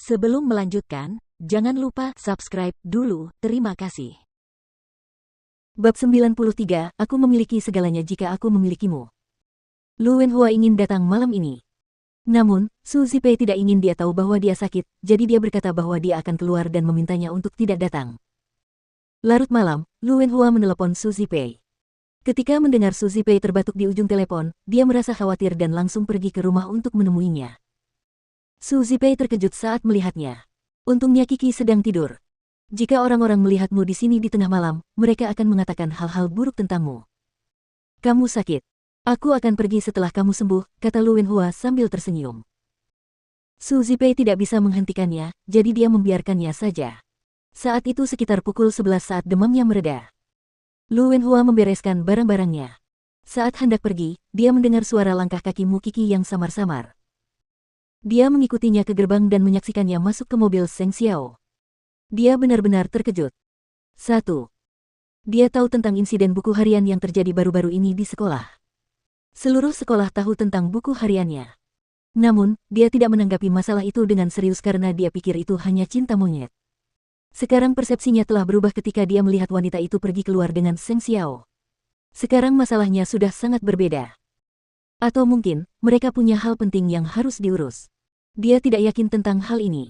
Sebelum melanjutkan, jangan lupa subscribe dulu, terima kasih. Bab 93, Aku memiliki segalanya jika aku memilikimu. Lu Wenhua ingin datang malam ini. Namun, Su Zipei tidak ingin dia tahu bahwa dia sakit, jadi dia berkata bahwa dia akan keluar dan memintanya untuk tidak datang. Larut malam, Lu Wenhua menelepon Su Zipei. Ketika mendengar Su Zipei terbatuk di ujung telepon, dia merasa khawatir dan langsung pergi ke rumah untuk menemuinya. Su Zipei terkejut saat melihatnya. Untungnya Kiki sedang tidur. Jika orang-orang melihatmu di sini di tengah malam, mereka akan mengatakan hal-hal buruk tentangmu. Kamu sakit. Aku akan pergi setelah kamu sembuh, kata Lu Wenhua sambil tersenyum. Su Zipei tidak bisa menghentikannya, jadi dia membiarkannya saja. Saat itu sekitar pukul 11 saat demamnya mereda. Lu Wenhua membereskan barang-barangnya. Saat hendak pergi, dia mendengar suara langkah kaki Mu Kiki yang samar-samar. Dia mengikutinya ke gerbang dan menyaksikannya masuk ke mobil Seng Xiao. Dia benar-benar terkejut. 1. Dia tahu tentang insiden buku harian yang terjadi baru-baru ini di sekolah. Seluruh sekolah tahu tentang buku hariannya. Namun, dia tidak menanggapi masalah itu dengan serius karena dia pikir itu hanya cinta monyet. Sekarang persepsinya telah berubah ketika dia melihat wanita itu pergi keluar dengan Seng Xiao. Sekarang masalahnya sudah sangat berbeda. Atau mungkin, mereka punya hal penting yang harus diurus. Dia tidak yakin tentang hal ini.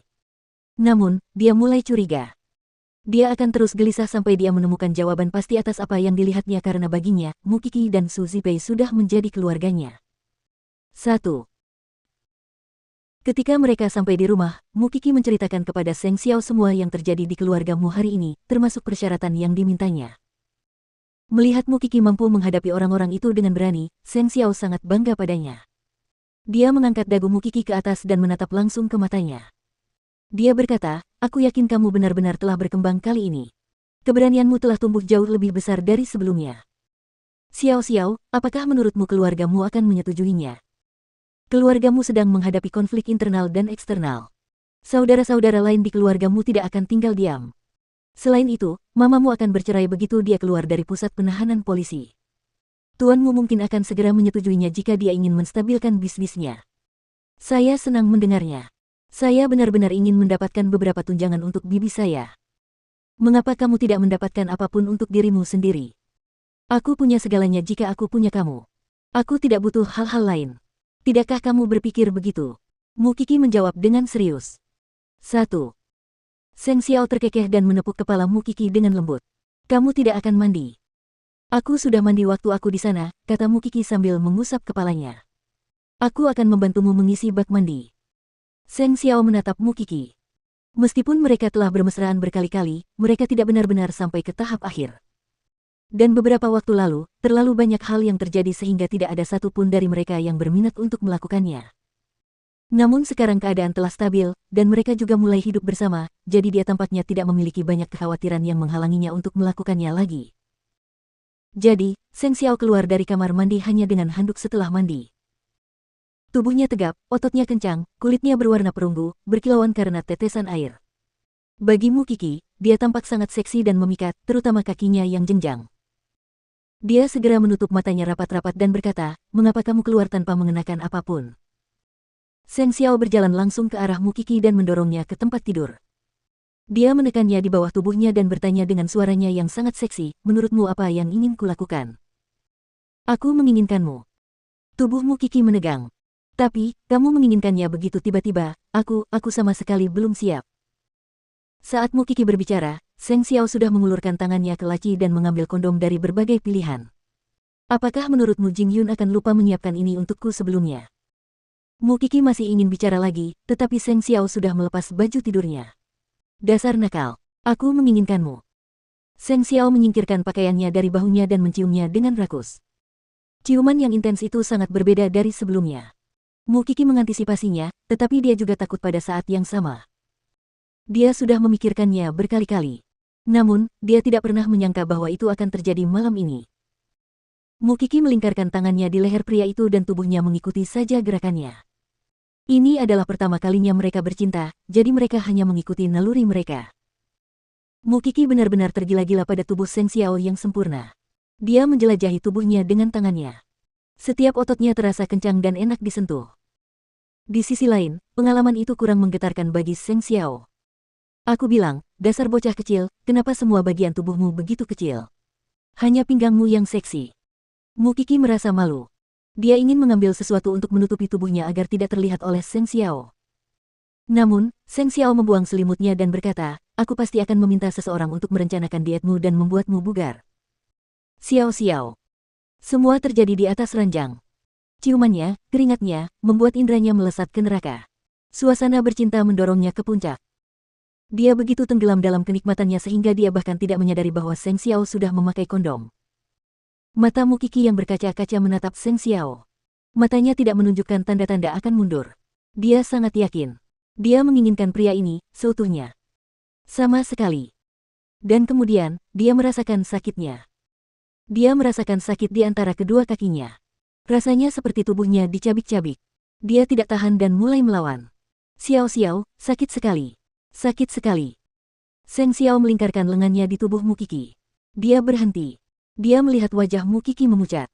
Namun, dia mulai curiga. Dia akan terus gelisah sampai dia menemukan jawaban pasti atas apa yang dilihatnya karena baginya, Mu Kiki dan Su Zipei sudah menjadi keluarganya. 1. Ketika mereka sampai di rumah, Mu Kiki menceritakan kepada Seng Xiao semua yang terjadi di keluarga Mu hari ini, termasuk persyaratan yang dimintanya. Melihat Mu Kiki mampu menghadapi orang-orang itu dengan berani, Seng Xiao sangat bangga padanya. Dia mengangkat dagu Mu Kiki ke atas dan menatap langsung ke matanya. Dia berkata, aku yakin kamu benar-benar telah berkembang kali ini. Keberanianmu telah tumbuh jauh lebih besar dari sebelumnya. Xiao Xiao, apakah menurutmu keluargamu akan menyetujuinya? Keluargamu sedang menghadapi konflik internal dan eksternal. Saudara-saudara lain di keluargamu tidak akan tinggal diam. Selain itu, mamamu akan bercerai begitu dia keluar dari pusat penahanan polisi. Tuanmu mungkin akan segera menyetujuinya jika dia ingin menstabilkan bisnisnya. Saya senang mendengarnya. Saya benar-benar ingin mendapatkan beberapa tunjangan untuk bibi saya. Mengapa kamu tidak mendapatkan apapun untuk dirimu sendiri? Aku punya segalanya jika aku punya kamu. Aku tidak butuh hal-hal lain. Tidakkah kamu berpikir begitu? Mu Kiki menjawab dengan serius. 1. Seng Xiao terkekeh dan menepuk kepala Mu Kiki dengan lembut. Kamu tidak akan mandi. Aku sudah mandi waktu aku di sana, kata Mu Kiki sambil mengusap kepalanya. Aku akan membantumu mengisi bak mandi. Seng Xiao menatap Mu Kiki. Meskipun mereka telah bermesraan berkali-kali, mereka tidak benar-benar sampai ke tahap akhir. Dan beberapa waktu lalu, terlalu banyak hal yang terjadi sehingga tidak ada satupun dari mereka yang berminat untuk melakukannya. Namun sekarang keadaan telah stabil, dan mereka juga mulai hidup bersama, jadi dia tampaknya tidak memiliki banyak kekhawatiran yang menghalanginya untuk melakukannya lagi. Jadi, Seng Xiao keluar dari kamar mandi hanya dengan handuk setelah mandi. Tubuhnya tegap, ototnya kencang, kulitnya berwarna perunggu, berkilauan karena tetesan air. Bagi Mu Kiki, dia tampak sangat seksi dan memikat, terutama kakinya yang jenjang. Dia segera menutup matanya rapat-rapat dan berkata, mengapa kamu keluar tanpa mengenakan apapun? Seng Xiao berjalan langsung ke arah Mu Kiki dan mendorongnya ke tempat tidur. Dia menekannya di bawah tubuhnya dan bertanya dengan suaranya yang sangat seksi, menurutmu apa yang ingin kulakukan? Aku menginginkanmu. Tubuh Mu Kiki menegang. Tapi, kamu menginginkannya begitu tiba-tiba, aku sama sekali belum siap. Saat Mu Kiki berbicara, Seng Xiao sudah mengulurkan tangannya ke laci dan mengambil kondom dari berbagai pilihan. Apakah menurutmu Jing Yun akan lupa menyiapkan ini untukku sebelumnya? Mu Kiki masih ingin bicara lagi, tetapi Seng Xiao sudah melepas baju tidurnya. Dasar nakal, aku menginginkanmu. Seng Xiao menyingkirkan pakaiannya dari bahunya dan menciumnya dengan rakus. Ciuman yang intens itu sangat berbeda dari sebelumnya. Mu Kiki mengantisipasinya, tetapi dia juga takut pada saat yang sama. Dia sudah memikirkannya berkali-kali. Namun, dia tidak pernah menyangka bahwa itu akan terjadi malam ini. Mu Kiki melingkarkan tangannya di leher pria itu dan tubuhnya mengikuti saja gerakannya. Ini adalah pertama kalinya mereka bercinta, jadi mereka hanya mengikuti naluri mereka. Mu Kiki benar-benar tergila-gila pada tubuh Seng Xiao yang sempurna. Dia menjelajahi tubuhnya dengan tangannya. Setiap ototnya terasa kencang dan enak disentuh. Di sisi lain, pengalaman itu kurang menggetarkan bagi Seng Xiao. Aku bilang, dasar bocah kecil, kenapa semua bagian tubuhmu begitu kecil? Hanya pinggangmu yang seksi. Mu Qi merasa malu. Dia ingin mengambil sesuatu untuk menutupi tubuhnya agar tidak terlihat oleh Seng Xiao. Namun, Seng Xiao membuang selimutnya dan berkata, aku pasti akan meminta seseorang untuk merencanakan dietmu dan membuatmu bugar. Xiao Xiao. Semua terjadi di atas ranjang. Ciumannya, keringatnya, membuat indranya melesat ke neraka. Suasana bercinta mendorongnya ke puncak. Dia begitu tenggelam dalam kenikmatannya sehingga dia bahkan tidak menyadari bahwa Seng Xiao sudah memakai kondom. Mata Mu Qi yang berkaca-kaca menatap Seng Xiao. Matanya tidak menunjukkan tanda-tanda akan mundur. Dia sangat yakin. Dia menginginkan pria ini, seutuhnya. Sama sekali. Dan kemudian, dia merasakan sakitnya. Dia merasakan sakit di antara kedua kakinya. Rasanya seperti tubuhnya dicabik-cabik. Dia tidak tahan dan mulai melawan. Xiao Xiao, sakit sekali. Sakit sekali. Seng Xiao melingkarkan lengannya di tubuh Mu Qi. Dia berhenti. Dia melihat wajah Mu Qi memucat.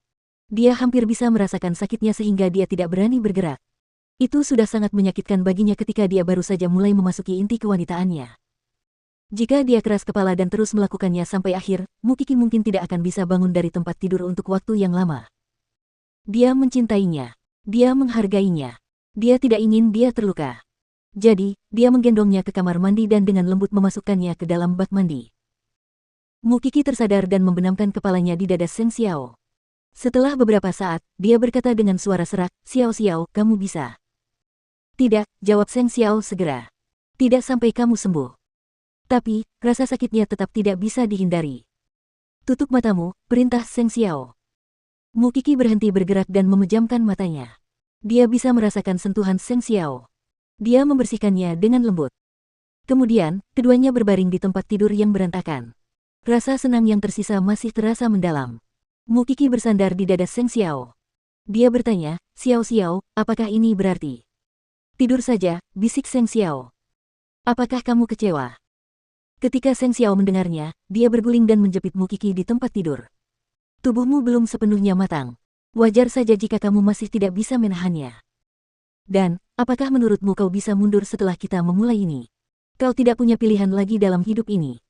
Dia hampir bisa merasakan sakitnya sehingga dia tidak berani bergerak. Itu sudah sangat menyakitkan baginya ketika dia baru saja mulai memasuki inti kewanitaannya. Jika dia keras kepala dan terus melakukannya sampai akhir, Mu Qi mungkin tidak akan bisa bangun dari tempat tidur untuk waktu yang lama. Dia mencintainya. Dia menghargainya. Dia tidak ingin dia terluka. Jadi, dia menggendongnya ke kamar mandi dan dengan lembut memasukkannya ke dalam bak mandi. Mu Qi tersadar dan membenamkan kepalanya di dada Seng Xiao. Setelah beberapa saat, dia berkata dengan suara serak, Xiao Xiao, kamu bisa. Tidak, jawab Seng Xiao segera. Tidak sampai kamu sembuh. Tapi, rasa sakitnya tetap tidak bisa dihindari. Tutup matamu, perintah Seng Xiao. Mu Qi berhenti bergerak dan memejamkan matanya. Dia bisa merasakan sentuhan Seng Xiao. Dia membersihkannya dengan lembut. Kemudian, keduanya berbaring di tempat tidur yang berantakan. Rasa senang yang tersisa masih terasa mendalam. Mu Qi bersandar di dada Seng Xiao. Dia bertanya, Xiao Xiao, apakah ini berarti? Tidur saja, bisik Seng Xiao. Apakah kamu kecewa? Ketika Seng Xiao mendengarnya, dia berguling dan menjepit Mu Qi di tempat tidur. Tubuhmu belum sepenuhnya matang. Wajar saja jika kamu masih tidak bisa menahannya. Dan, apakah menurutmu kau bisa mundur setelah kita memulai ini? Kau tidak punya pilihan lagi dalam hidup ini.